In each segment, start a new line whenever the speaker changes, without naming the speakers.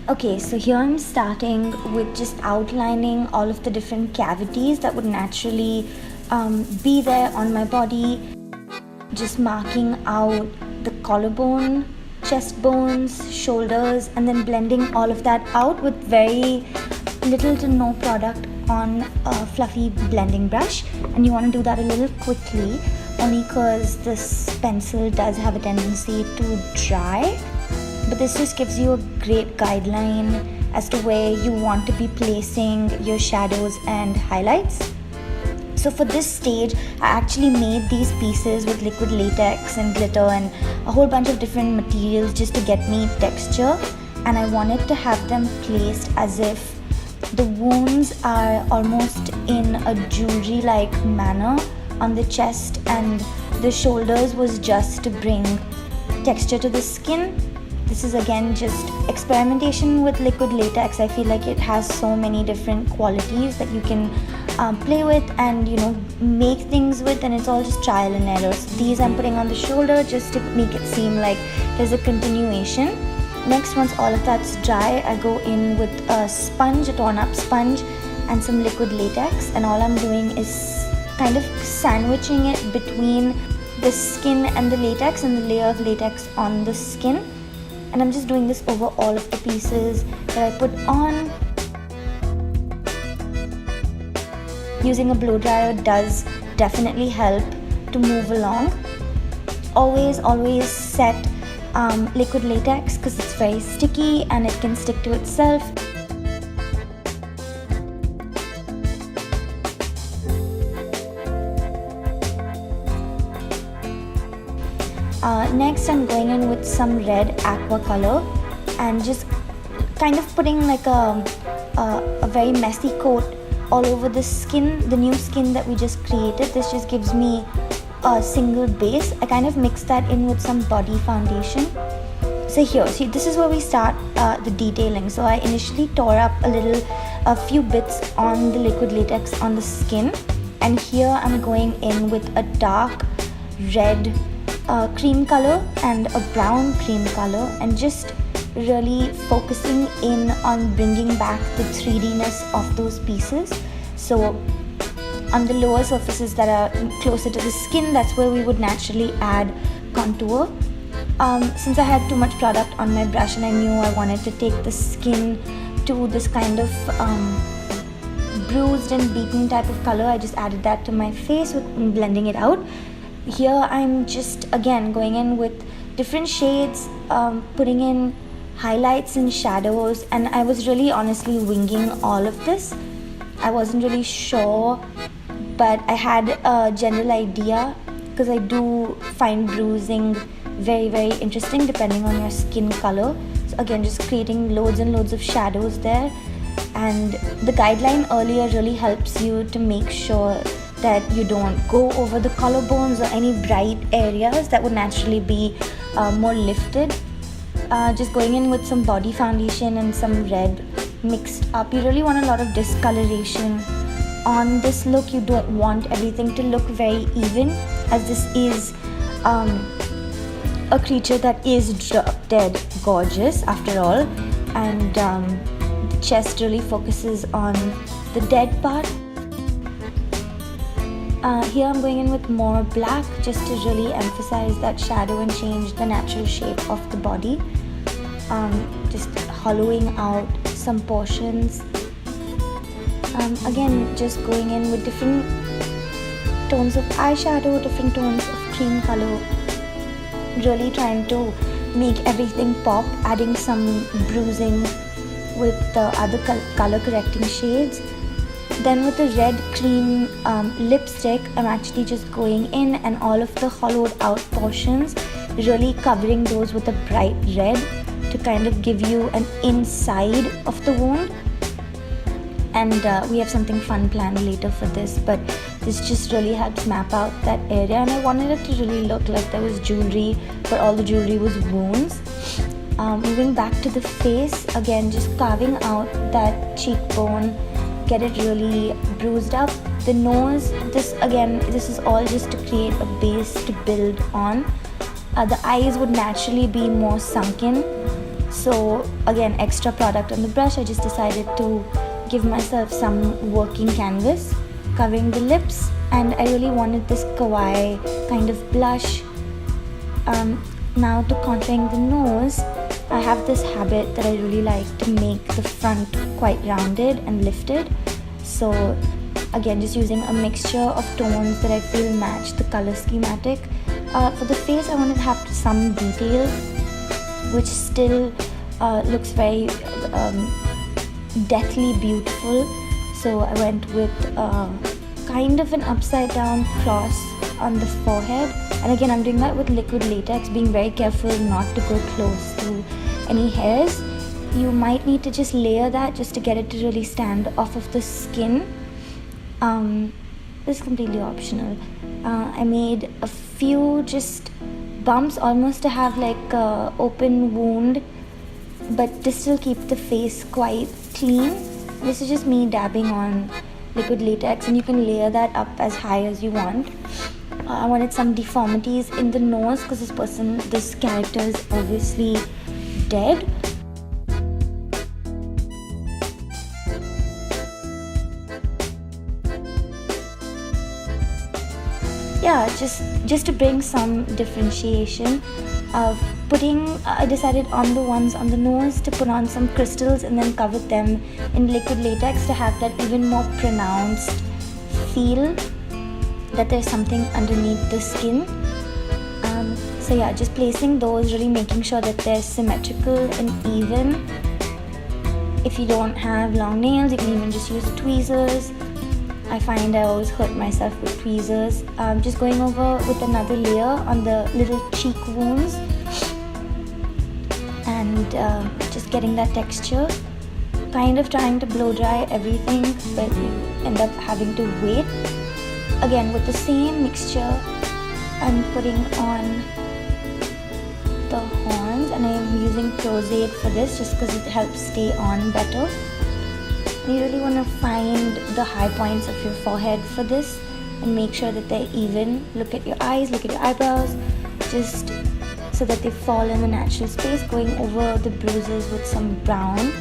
Okay, so here I'm starting with just outlining all of the different cavities that would naturally be there on my body. Just marking out the collarbone, chest bones, shoulders, and then blending all of that out with very little to no product on a fluffy blending brush. And you want to do that a little quickly, only because this pencil does have a tendency to dry. But this just gives you a great guideline as to where you want to be placing your shadows and highlights. So for this stage, I actually made these pieces with liquid latex and glitter and a whole bunch of different materials just to get me texture. And I wanted to have them placed as if the wounds are almost in a jewelry-like manner on the chest, and the shoulders was just to bring texture to the skin. This is again just experimentation with liquid latex. I feel like it has so many different qualities that you can play with and make things with, and it's all just trial and error. So these I'm putting on the shoulder just to make it seem like there's a continuation. Next, once all of that's dry, I go in with a sponge, a torn up sponge, and some liquid latex, and all I'm doing is kind of sandwiching it between the skin and the latex and the layer of latex on the skin. And I'm just doing this over all of the pieces that I put on. Using a blow dryer does definitely help to move along. Always set liquid latex because it's very sticky and it can stick to itself. Next, I'm going in with some red aqua color and just kind of putting like a very messy coat all over the skin, the new skin that we just created. This just gives me a single base. I kind of mix that in with some body foundation. So here, see, this is where we start the detailing. So I initially tore up a few bits on the liquid latex on the skin, and here I'm going in with a dark red cream color and a brown cream color, and just really focusing in on bringing back the 3D-ness of those pieces. So on the lower surfaces that are closer to the skin, that's where we would naturally add contour. Since I had too much product on my brush and I knew I wanted to take the skin to this kind of bruised and beaten type of color, I just added that to my face with blending it out. Here I'm just again going in with different shades, putting in highlights and shadows, and I was really honestly winging all of this. I wasn't really sure, but I had a general idea because I do find bruising very, very interesting depending on your skin color. So again, just creating loads and loads of shadows there, and the guideline earlier really helps you to make sure that you don't go over the collarbones or any bright areas that would naturally be more lifted. Just going in with some body foundation and some red mixed up. You really want a lot of discoloration on this look. You don't want everything to look very even, as this is a creature that is drop dead gorgeous after all, and the chest really focuses on the dead part. Here I'm going in with more black just to really emphasize that shadow and change the natural shape of the body. Just hollowing out some portions. Again, just going in with different tones of eyeshadow, different tones of cream color. Really trying to make everything pop, adding some bruising with the other color correcting shades. Then with the red cream lipstick, I'm actually just going in and all of the hollowed out portions, really covering those with a bright red to kind of give you an inside of the wound. And we have something fun planned later for this, but this just really helps map out that area, and I wanted it to really look like there was jewelry, but all the jewelry was wounds. Moving back to the face, again just carving out that cheekbone, get it really bruised up. The nose, this is all just to create a base to build on. The eyes would naturally be more sunken, So again, extra product on the brush, I just decided to give myself some working canvas covering the lips, and I really wanted this kawaii kind of blush. Now to contouring the nose, I have this habit that I really like to make the front quite rounded and lifted. So again, just using a mixture of tones that I feel match the color schematic. For the face, I wanted to have some detail which still looks very deathly beautiful. So I went with kind of an upside down cross on the forehead, and again I'm doing that with liquid latex, being very careful not to go close to any hairs. You might need to just layer that just to get it to really stand off of the skin. This is completely optional. I made a few just bumps, almost to have like a open wound, but to still keep the face quite clean. This is just me dabbing on liquid latex, and you can layer that up as high as you want. I wanted some deformities in the nose because this character is obviously dead. Yeah, just to bring some differentiation of I decided on the ones on the nose to put on some crystals and then covered them in liquid latex to have that even more pronounced feel that there's something underneath the skin. So yeah, just placing those, really making sure that they're symmetrical and even. If you don't have long nails, you can even just use tweezers. I find I always hurt myself with tweezers. Just going over with another layer on the little cheek wounds and just getting that texture. Kind of trying to blow dry everything, but you end up having to wait. Again, with the same mixture, I'm putting on the horns, and I am using Crozade for this just because it helps stay on better. You really want to find the high points of your forehead for this and make sure that they're even. Look at your eyes, look at your eyebrows, just so that they fall in the natural space, going over the bruises with some brown.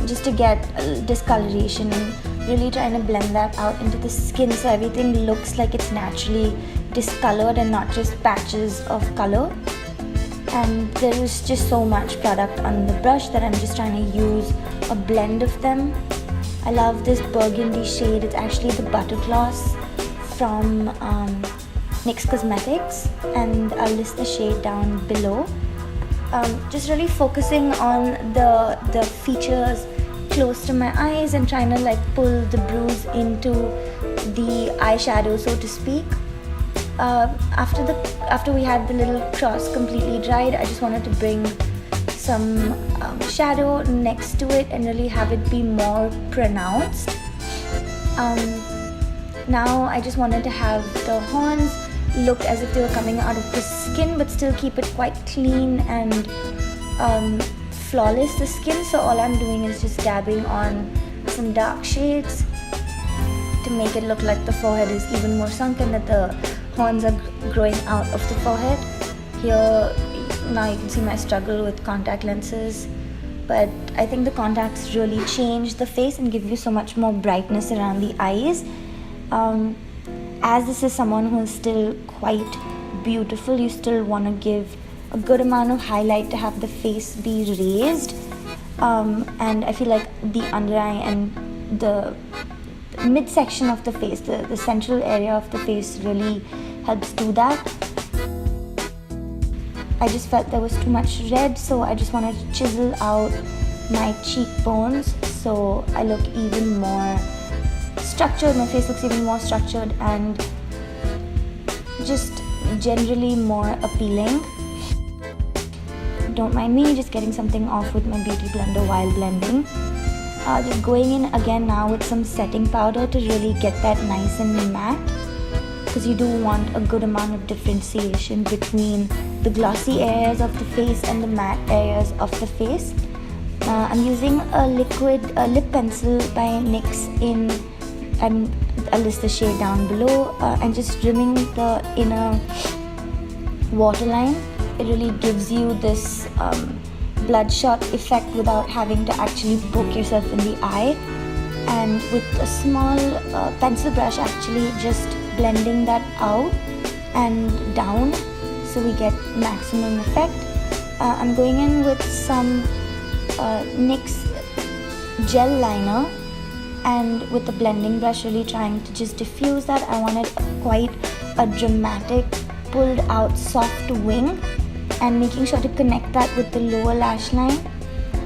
Just to get discoloration and really trying to blend that out into the skin so everything looks like it's naturally discolored and not just patches of color. And there is just so much product on the brush that I'm just trying to use a blend of them. I love this burgundy shade. It's actually the Butter Gloss from NYX Cosmetics, and I'll list the shade down below. Just really focusing on the features close to my eyes and trying to like pull the bruise into the eyeshadow, so to speak. After we had the little cross completely dried, I just wanted to bring some shadow next to it and really have it be more pronounced. Now I just wanted to have the horns look as if they were coming out of the skin, but still keep it quite clean and flawless, the skin. So all I'm doing is just dabbing on some dark shades to make it look like the forehead is even more sunken, that the horns are growing out of the forehead. Here now you can see my struggle with contact lenses, but I think the contacts really change the face and give you so much more brightness around the eyes. As this is someone who is still quite beautiful, you still want to give a good amount of highlight to have the face be raised, and I feel like the under eye and the midsection of the face, the central area of the face really helps do that. I just felt there was too much red, so I just wanted to chisel out my cheekbones so I look even more structured, my face looks even more structured and just generally more appealing. Don't mind me just getting something off with my beauty blender while blending. Just going in again now with some setting powder to really get that nice and matte, because you do want a good amount of differentiation between the glossy areas of the face and the matte areas of the face. I'm using a liquid lip pencil by NYX in, and I'll list the shade down below, and just trimming the inner waterline it really gives you this bloodshot effect without having to actually poke yourself in the eye. And with a small pencil brush, actually just blending that out and down so we get maximum effect. I'm going in with some NYX gel liner, and with the blending brush really trying to just diffuse that. I wanted quite a dramatic pulled out soft wing, and making sure to connect that with the lower lash line.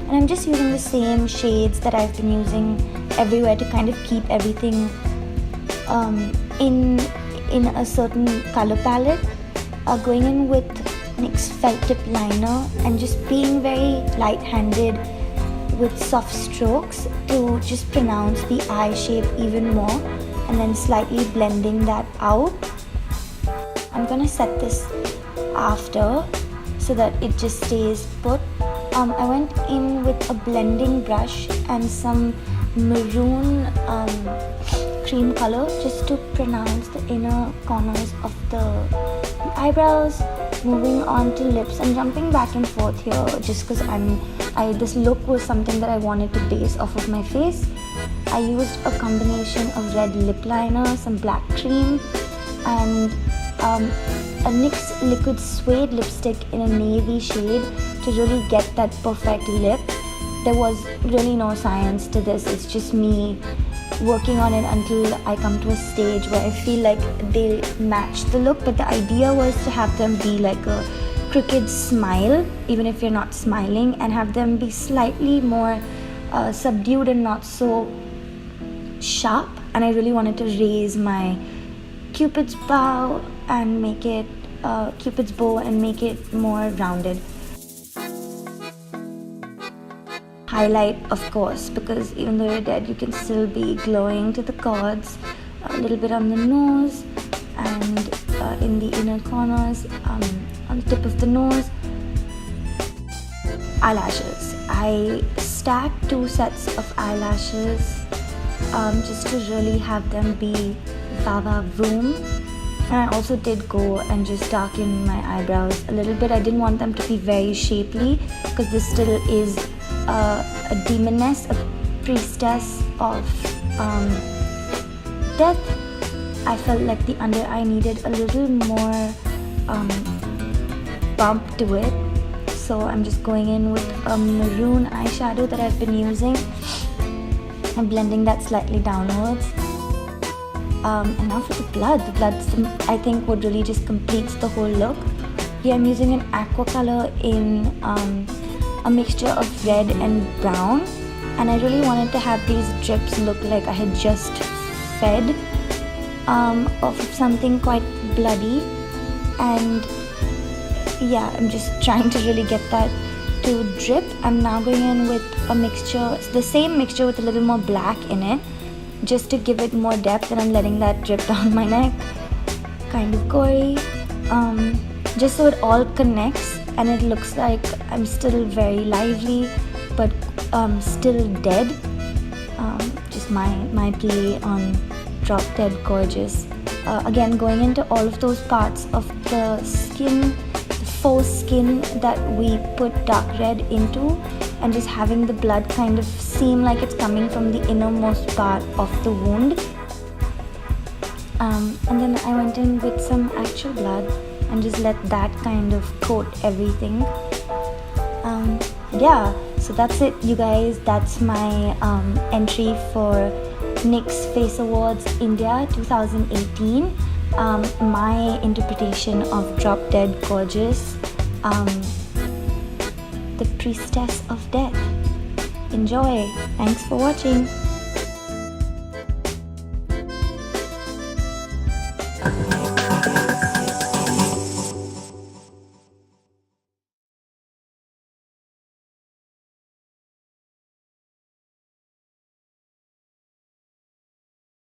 And I'm just using the same shades that I've been using everywhere to kind of keep everything in a certain color palette. Going in with NYX felt tip liner and just being very light-handed with soft strokes to just pronounce the eye shape even more, and then slightly blending that out. I'm gonna set this after so that it just stays put. I went in with a blending brush and some maroon cream color just to pronounce the inner corners of the eyebrows. Moving on to lips and jumping back and forth here just because this look was something that I wanted to base off of my face. I used a combination of red lip liner, some black cream, and a NYX liquid suede lipstick in a navy shade to really get that perfect lip. There was really no science to this, it's just me working on it until I come to a stage where I feel like they match the look. But the idea was to have them be like a crooked smile, even if you're not smiling, and have them be slightly more subdued and not so sharp. And I really wanted to raise my Cupid's bow and make it Cupid's bow and make it more rounded. Highlight, of course, because even though you're dead, you can still be glowing to the chords. A little bit on the nose and in the inner corners, on the tip of the nose. Eyelashes. I stacked 2 sets of eyelashes just to really have them be Vava Vroom. And I also did go and just darken my eyebrows a little bit. I didn't want them to be very shapely because this still is a demoness, a priestess of death. I felt like the under eye needed a little more bump to it, so I'm just going in with a maroon eyeshadow that I've been using and blending that slightly downwards. And now for the blood. The blood, I think, what really just completes the whole look. Here I'm using an aqua color in a mixture of red and brown, and I really wanted to have these drips look like I had just fed off of something quite bloody. And yeah, I'm just trying to really get that to drip. I'm now going in with a mixture, the same mixture with a little more black in it, just to give it more depth, and I'm letting that drip down my neck. Kind of gory, just so it all connects and it looks like I'm still very lively but still dead. Just my play on Drop Dead Gorgeous. Again, going into all of those parts of the skin, the faux skin that we put dark red into, and just having the blood kind of seem like it's coming from the innermost part of the wound. And then I went in with some actual blood and just let that kind of coat everything. Yeah, so that's it, you guys. That's my entry for NYX Face Awards India 2018. My interpretation of Drop Dead Gorgeous, the Priestess of Death. Enjoy. Thanks for watching.